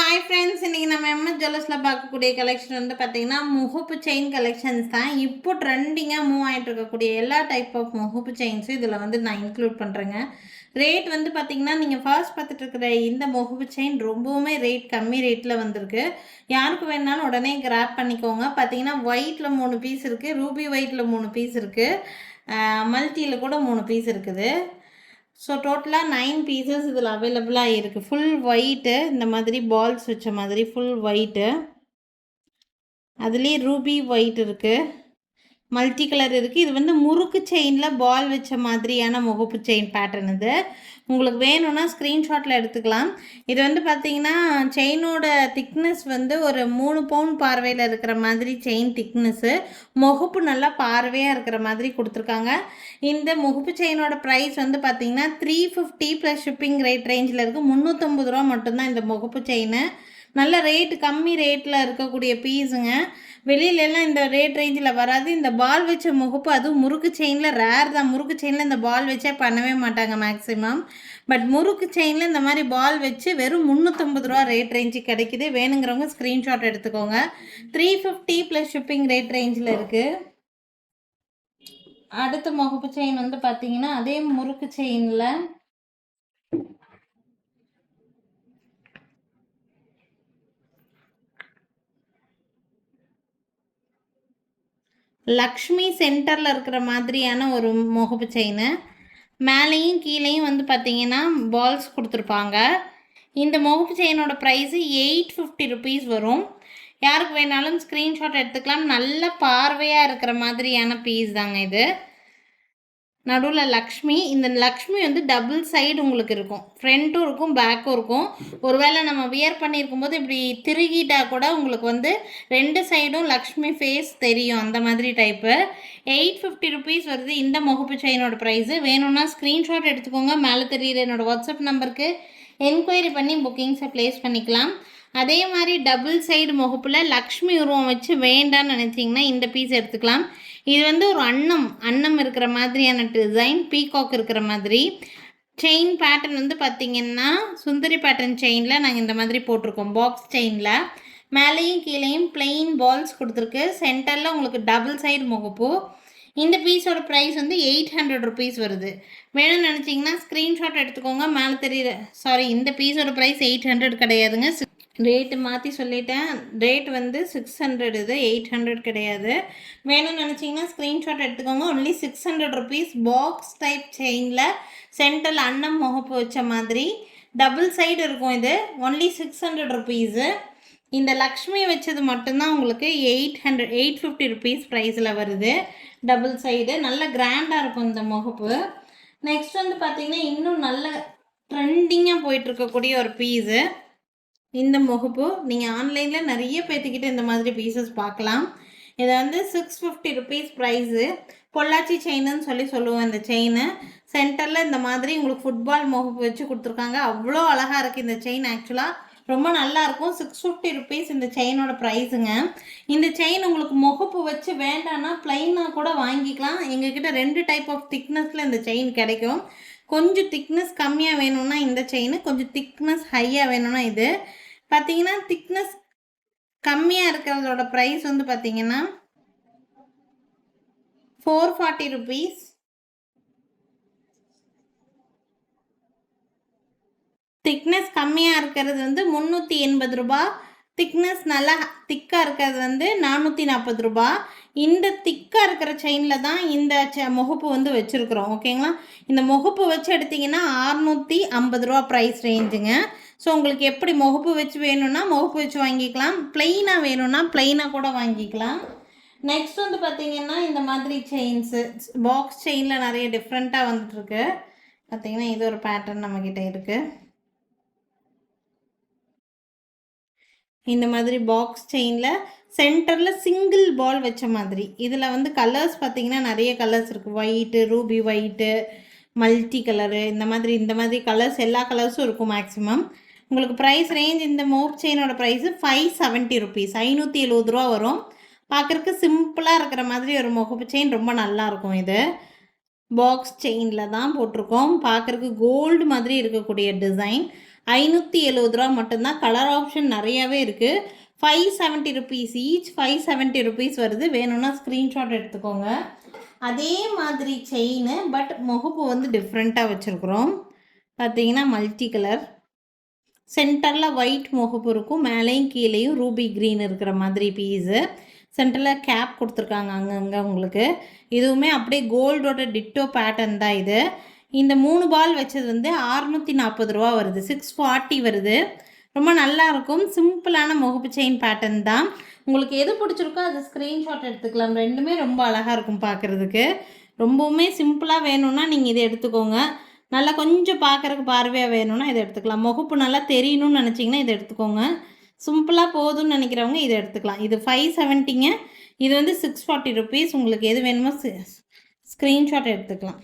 Hi friends, இன்றைக்கி நம்ம MS ஜுவல்லர்ஸில் பார்க்கக்கூடிய கலெக்ஷன் வந்து பார்த்திங்கன்னா முகப்பு செயின் கலெக்ஷன்ஸ் தான். இப்போ ட்ரெண்டிங்காக மூவ் ஆகிட்டு இருக்கக்கூடிய எல்லா டைப் ஆஃப் முகப்பு செயின்ஸும் இதில் வந்து நான் இன்க்ளூட் பண்ணுறேங்க. ரேட் வந்து பார்த்திங்கன்னா நீங்கள் ஃபர்ஸ்ட் பார்த்துட்டு இருக்கிற இந்த முகப்பு செயின் ரொம்பவுமே ரேட் கம்மி ரேட்டில் வந்திருக்கு. யாருக்கு வேணாலும் உடனே கிராப் பண்ணிக்கோங்க. பார்த்திங்கன்னா ஒயிட்டில் 3 பீஸ் இருக்குது, ரூபி ஒயிட்டில் 3 பீஸ் இருக்குது, மல்டியில் கூட 3 பீஸ் இருக்குது. ஸோ டோட்டலாக 9 பீசஸ் இதில் அவைலபிளாக இருக்குது. ஃபுல் ஒயிட்டு, இந்த மாதிரி பால்ஸ் வச்ச மாதிரி ஃபுல் ஒயிட்டு, அதுலேயே ரூபி ஒயிட் இருக்குது, மல்டி கலர் இருக்குது. இது வந்து முறுக்கு செயினில் பால் வச்ச மாதிரியான முகப்பு செயின் பேட்டர்ன். இது உங்களுக்கு வேணும்னா ஸ்க்ரீன்ஷாட்டில் எடுத்துக்கலாம். இது வந்து பார்த்திங்கன்னா செயினோட திக்னஸ் வந்து ஒரு 3 பவுன் பார்வையில் இருக்கிற மாதிரி செயின் திக்னஸ்ஸு, முகப்பு நல்லா பார்வையாக இருக்கிற மாதிரி கொடுத்துருக்காங்க. இந்த முகப்பு செயினோட ப்ரைஸ் வந்து பார்த்திங்கன்னா 350 ப்ளஸ் ஷிப்பிங் ரேட் ரேஞ்சில் இருக்குது. 350 ரூபா மட்டும்தான் இந்த முகப்பு செயின். நல்ல ரேட்டு கம்மி ரேட்டில் இருக்கக்கூடிய பீஸுங்க. வெளியிலலாம் இந்த ரேட் ரேஞ்சில் வராது. இந்த பால் வச்ச முகப்பு அதுவும் முறுக்கு செயினில் ரேர் தான். முறுக்கு செயினில் இந்த பால் வச்சே பண்ணவே மாட்டாங்க மேக்ஸிமம். பட் முறுக்கு செயினில் இந்த மாதிரி பால் வச்சு வெறும் 350 ரூபா ரேட் ரேஞ்சு கிடைக்கிது. வேணுங்கிறவங்க ஸ்க்ரீன்ஷாட் எடுத்துக்கோங்க. 350 ப்ளஸ் ஷிப்பிங் ரேட் ரேஞ்சில் இருக்குது. அடுத்த முகப்பு செயின் வந்து பார்த்தீங்கன்னா அதே முறுக்கு செயினில் லக்ஷ்மி சென்டரில் இருக்கிற மாதிரியான ஒரு முகப்பு செயின். மேலேயும் கீழேயும் வந்து பார்த்திங்கன்னா பால்ஸ் கொடுத்துருப்பாங்க. இந்த முகப்பு செயினோட ப்ரைஸு 850 ருபீஸ் வரும். யாருக்கு வேணாலும் ஸ்க்ரீன்ஷாட் எடுத்துக்கலாம். நல்ல பார்வையாக இருக்கிற மாதிரியான பீஸ் தாங்க இது. நடுவில் லக்ஷ்மி. இந்த லக்ஷ்மி வந்து டபுள் சைடு உங்களுக்கு இருக்கும், ஃப்ரண்ட்டும் இருக்கும் பேக்கும் இருக்கும். ஒருவேளை நம்ம வியர் பண்ணியிருக்கும் போது இப்படி திருகிட்டால் கூட உங்களுக்கு வந்து 2 சைடும் லக்ஷ்மி ஃபேஸ் தெரியும், அந்த மாதிரி டைப்பு. 850 ருபீஸ் வருது இந்த முகப்பு செயினோட ப்ரைஸு. வேணும்னா ஸ்க்ரீன்ஷாட் எடுத்துக்கோங்க. மேலே தெரியுற என்னோடய வாட்ஸ்அப் நம்பருக்கு என்கொயரி பண்ணி புக்கிங்ஸை ப்ளேஸ் பண்ணிக்கலாம். அதே மாதிரி டபுள் சைடு முகப்பில் லக்ஷ்மி உருவம் வச்சு வேண்டான்னு நினச்சிங்கன்னா இந்த பீஸ் எடுத்துக்கலாம். இது வந்து ஒரு அன்னம் இருக்கிற மாதிரியான டிசைன், பீகாக் இருக்கிற மாதிரி. செயின் பேட்டர்ன் வந்து பார்த்திங்கன்னா சுந்தரி பேட்டர்ன் செயினில் நாங்கள் இந்த மாதிரி போட்டிருக்கோம். பாக்ஸ் செயினில் மேலேயும் கீழேயும் பிளெயின் பால்ஸ் கொடுத்துருக்கு. சென்டரில் உங்களுக்கு டபுள் சைடு முகப்பு. இந்த பீஸோட ப்ரைஸ் வந்து 800 ருபீஸ் வருது. வேணும்னு நினச்சிங்கன்னா ஸ்க்ரீன்ஷாட் எடுத்துக்கோங்க. மேலே தெரியுற இந்த பீஸோட ப்ரைஸ் 800 கிடையாதுங்க. ரேட்டு மாற்றி சொல்லிட்டேன். ரேட் வந்து 600, இது 800 கிடையாது. வேணும்னு நினச்சிங்கன்னா ஸ்க்ரீன்ஷாட் எடுத்துக்கோங்க. Only 600 rupees. பாக்ஸ் டைப் செயினில் சென்டரில் அன்னம் முகப்பு வச்ச மாதிரி டபுள் சைடு இருக்கும். இது ஒன்லி 600 ருபீஸு. இந்த லக்ஷ்மி வச்சது மட்டும்தான் உங்களுக்கு 850 ருபீஸ் ப்ரைஸில் வருது. டபுள் சைடு நல்ல கிராண்டாக இருக்கும் இந்த முகப்பு. நெக்ஸ்ட் வந்து பார்த்திங்கன்னா இன்னும் நல்ல ட்ரெண்டிங்காக போயிட்டுருக்கக்கூடிய ஒரு பீஸு இந்த முகப்பு. நீங்கள் ஆன்லைனில் நிறைய பேர்த்துக்கிட்ட இந்த மாதிரி பீசஸ் பார்க்கலாம். இதை வந்து 650 ருபீஸ் ப்ரைஸு. பொள்ளாச்சி செயின்னு சொல்லுவோம். இந்த செயின் சென்டரில் இந்த மாதிரி உங்களுக்கு ஃபுட்பால் முகப்பு வச்சு கொடுத்துருக்காங்க. அவ்வளோ அழகாக இருக்குது இந்த செயின். ஆக்சுவலாக ரொம்ப நல்லாயிருக்கும். 650 ருபீஸ் இந்த செயினோட ப்ரைஸுங்க. இந்த செயின் உங்களுக்கு முகப்பு வச்சு வேண்டான்னா ப்ளைனாக கூட வாங்கிக்கலாம். எங்ககிட்ட 2 டைப் ஆஃப் திக்னஸில் இந்த செயின் கிடைக்கும். கொஞ்சம் திக்னஸ் கம்மியாக வேணும்னா இந்த செயின், கொஞ்சம் திக்னஸ் ஹையாக வேணும்னா இது. பார்த்தீங்கன்னா திக்னஸ் கம்மியாக இருக்கிறதோட ப்ரைஸ் வந்து பார்த்தீங்கன்னா 440 ருபீஸ். திக்னஸ் கம்மியாக இருக்கிறது வந்து 380 ரூபா. திக்னஸ் நல்லா திக்காக இருக்கிறது வந்து 440 ரூபா. இந்த திக்காக இருக்கிற செயினில் தான் இந்த முகப்பு வந்து வச்சுருக்குறோம். ஓகேங்களா? இந்த முகப்பு வச்சு எடுத்திங்கன்னா 650 ரூபா ப்ரைஸ் ரேஞ்சுங்க. ஸோ உங்களுக்கு எப்படி முகப்பு வச்சு வேணும்னா முகப்பு வச்சு வாங்கிக்கலாம். ப்ளெயினாக வேணும்னா ப்ளெயினாக கூட வாங்கிக்கலாம். நெக்ஸ்ட் வந்து பார்த்திங்கன்னா இந்த மாதிரி செயின்ஸு பாக்ஸ் செயினில் நிறைய டிஃப்ரெண்ட்டாக வந்துட்டுருக்கு. பார்த்திங்கன்னா இது ஒரு பேட்டர்ன் நம்மக்கிட்ட இருக்குது. இந்த மாதிரி பாக்ஸ் செயினில் சென்டரில் சிங்கிள் பால் வச்ச மாதிரி. இதில் வந்து கலர்ஸ் பார்த்திங்கன்னா நிறைய கலர்ஸ் இருக்குது. White, Ruby white, multi colour, இந்த மாதிரி கலர்ஸ், எல்லா கலர்ஸும் இருக்கும் மேக்ஸிமம். உங்களுக்கு ப்ரைஸ் ரேஞ்ச் இந்த மோப் செயினோட ப்ரைஸு 570 ருபீஸ், 570 ரூபா வரும். பார்க்குறக்கு சிம்பிளாக இருக்கிற மாதிரி ஒரு முகப்பு செயின், ரொம்ப நல்லாயிருக்கும். இது பாக்ஸ் செயினில் தான் போட்டிருக்கோம். பார்க்குறக்கு கோல்டு மாதிரி இருக்கக்கூடிய டிசைன். ₹570 மட்டும்தான். கலர் ஆப்ஷன் நிறையாவே இருக்குது. 570 rupees ஈச், 570 rupees வருது. வேணும்னா ஸ்க்ரீன்ஷாட் எடுத்துக்கோங்க. அதே மாதிரி செயின், பட் முகப்பு வந்து டிஃப்ரெண்ட்டாக வச்சுருக்குறோம். பார்த்தீங்கன்னா மல்டி கலர், சென்டரில் ஒயிட் முகப்பு இருக்கும், மேலேயும் கீழேயும் ரூபி க்ரீன் இருக்கிற மாதிரி பீஸு. சென்டரில் கேப் கொடுத்துருக்காங்க அங்கங்கே உங்களுக்கு. இதுவுமே அப்படியே கோல்டோட டிட்டோ பேட்டர்ன் தான் இது. இந்த 3 பால் வச்சது வந்து ₹640 வருது, 640 வருது. ரொம்ப நல்லாயிருக்கும். சிம்பிளான முகப்பு செயின் பேட்டர்ன் தான். உங்களுக்கு எது பிடிச்சிருக்கோ அது ஸ்க்ரீன்ஷாட் எடுத்துக்கலாம். ரெண்டுமே ரொம்ப அழகாக இருக்கும் பார்க்குறதுக்கு. ரொம்பவுமே சிம்பிளாக வேணும்னா நீங்கள் இதை எடுத்துக்கோங்க. நல்லா கொஞ்சம் பார்க்குறதுக்கு பார்வையாக வேணும்னா இதை எடுத்துக்கலாம். முகப்பு நல்லா தெரியணும்னு நினச்சிங்கன்னா இதை எடுத்துக்கோங்க. சிம்பிளாக போதும்னு நினைக்கிறவங்க இதை எடுத்துக்கலாம். இது 570ங்க. இது வந்து 640 rupees. உங்களுக்கு எது வேணுமோ ஸ்க்ரீன்ஷாட் எடுத்துக்கலாம்.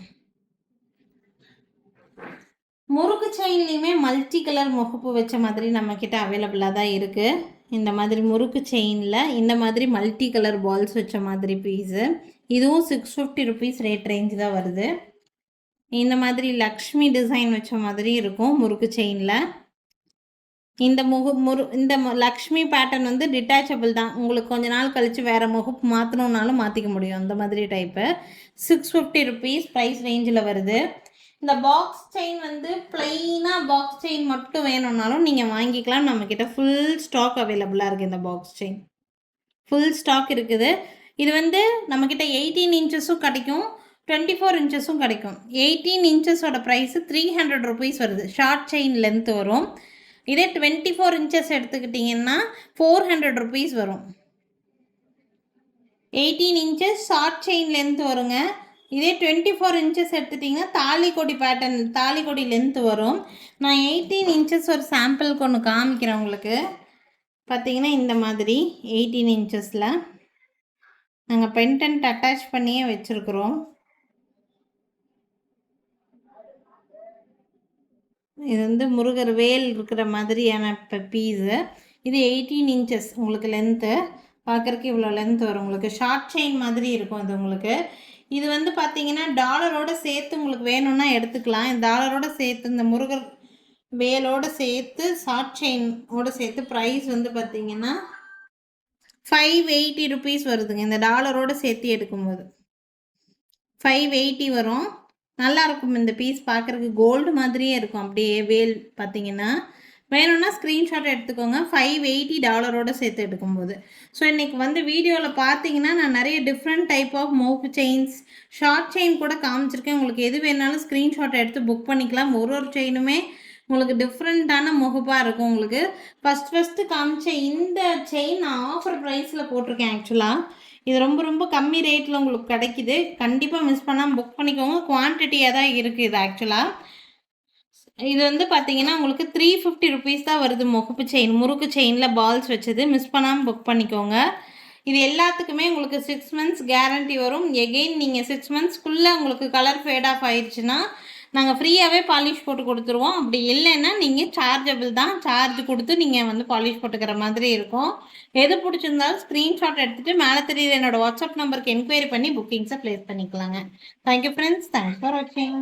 முறுக்கு செயின்லேயுமே மல்டி கலர் முகப்பு வச்ச மாதிரி நம்மக்கிட்ட அவைலபிளாக தான் இருக்குது. இந்த மாதிரி முறுக்கு செயினில் இந்த மாதிரி மல்டி கலர் பால்ஸ் வச்ச மாதிரி பீஸு. இதுவும் 650 rupees ரேட் ரேஞ்ச் தான் வருது. இந்த மாதிரி லக்ஷ்மி டிசைன் வச்ச மாதிரி இருக்கும் முறுக்கு செயினில். இந்த இந்த லக்ஷ்மி பேட்டர்ன் வந்து டிட்டாச்சபிள் தான். உங்களுக்கு கொஞ்ச நாள் கழித்து வேறு முகப்பு மாற்றணுன்னாலும் மாற்றிக்க முடியும். அந்த மாதிரி டைப்பு 650 rupees ப்ரைஸ் ரேஞ்சில் வருது. இந்த பாக்ஸ் செயின் வந்து ப்ளைனாக பாக்ஸ் செயின் மட்டும் வேணும்னாலும் நீங்கள் வாங்கிக்கலாம். நம்மக்கிட்ட ஃபுல் ஸ்டாக் அவைலபிளாக இருக்குது. இந்த பாக்ஸ் செயின் ஃபுல் ஸ்டாக் இருக்குது. இது வந்து நம்மக்கிட்ட 18 inches கிடைக்கும், 24 inches கிடைக்கும். 18 inches ப்ரைஸு 300 rupees வருது. ஷார்ட் செயின் லென்த் வரும். இதே 24 inches எடுத்துக்கிட்டிங்கன்னா 400 rupees வரும். 18 inches ஷார்ட் செயின் லென்த் வருங்க. இதே 24 inches எடுத்துட்டிங்கன்னா தாலிக்கொடி பேட்டர்ன், தாலிக்கொடி லென்த் வரும். நான் 18 inches ஒரு சாம்பிளுக்கு ஒன்று காமிக்கிறேன் உங்களுக்கு. பார்த்தீங்கன்னா இந்த மாதிரி 18 inchஸில் நாங்கள் பென்டென்ட் அட்டாச் பண்ணியே வச்சுருக்குறோம். இது வந்து முருகர் வேல் இருக்கிற மாதிரியான பீஸு. இது 18 inches உங்களுக்கு லென்த்து. பார்க்குறக்கு இவ்வளோ லென்த் வரும். உங்களுக்கு ஷார்ட் செயின் மாதிரி இருக்கும் அது உங்களுக்கு. இது வந்து பார்த்தீங்கன்னா டாலரோடு சேர்த்து உங்களுக்கு வேணும்னா எடுத்துக்கலாம். இந்த டாலரோடு சேர்த்து இந்த முருகர் வேலோடு சேர்த்து ஷார்ட் செயினோடு சேர்த்து ப்ரைஸ் வந்து பார்த்தீங்கன்னா 580 rupees வருதுங்க. இந்த டாலரோடு சேர்த்து எடுக்கும்போது 580 வரும். நல்லாயிருக்கும் இந்த பீஸ். பார்க்குறதுக்கு கோல்டு மாதிரியே இருக்கும். அப்படியே வேல் பார்த்தீங்கன்னா வேணும்னா ஸ்க்ரீன்ஷாட் எடுத்துக்கோங்க. 580 டாலரோடு சேர்த்து எடுக்கும்போது. ஸோ இன்றைக்கி வந்து வீடியோவில் பார்த்தீங்கன்னா நான் நிறைய டிஃப்ரெண்ட் டைப் ஆஃப் மோப்பு செயின்ஸ், ஷார்ட் செயின் கூட காமிச்சிருக்கேன். உங்களுக்கு எது வேணாலும் ஸ்க்ரீன்ஷாட் எடுத்து புக் பண்ணிக்கலாம். ஒரு செயினுமே உங்களுக்கு டிஃப்ரெண்ட்டான முகப்பாக இருக்கும். உங்களுக்கு ஃபஸ்ட்டு காமிச்ச இந்த செயின் நான் ஆஃபர் ப்ரைஸில் போட்டிருக்கேன். ஆக்சுவலாக இது ரொம்ப ரொம்ப கம்மி ரேட்டில் உங்களுக்கு கிடைக்கிது. கண்டிப்பாக மிஸ் பண்ணாமல் புக் பண்ணிக்கோங்க. குவான்டிட்டியாக தான் இருக்குது இது. ஆக்சுவலாக இது வந்து பார்த்தீங்கன்னா உங்களுக்கு 350 rupees தான் வருது. முகப்பு செயின், முறுக்கு செயினில் பால்ஸ் வச்சது. மிஸ் பண்ணாமல் புக் பண்ணிக்கோங்க. இது எல்லாத்துக்குமே உங்களுக்கு 6 months கேரண்டி வரும். எகெயின் நீங்கள் 6 monthsக்குள்ளே உங்களுக்கு கலர் ஃபேட் ஆஃப் ஆயிடுச்சுன்னா நாங்கள் ஃப்ரீயாகவே பாலிஷ் போட்டு கொடுத்துருவோம். அப்படி இல்லைன்னா நீங்கள் சார்ஜபிள் தான், சார்ஜ் கொடுத்து நீங்கள் வந்து பாலிஷ் போட்டுக்கிற மாதிரி இருக்கும். எது பிடிச்சிருந்தாலும் ஸ்க்ரீன்ஷாட் எடுத்துகிட்டு மேலே தெரியுது என்னோடய வாட்ஸ்அப் நம்பருக்கு என்கொயரி பண்ணி புக்கிங்ஸை ப்ளேஸ் பண்ணிக்கலாங்க. Thank you friends. தேங்க்ஸ் ஃபார் வாட்சிங்.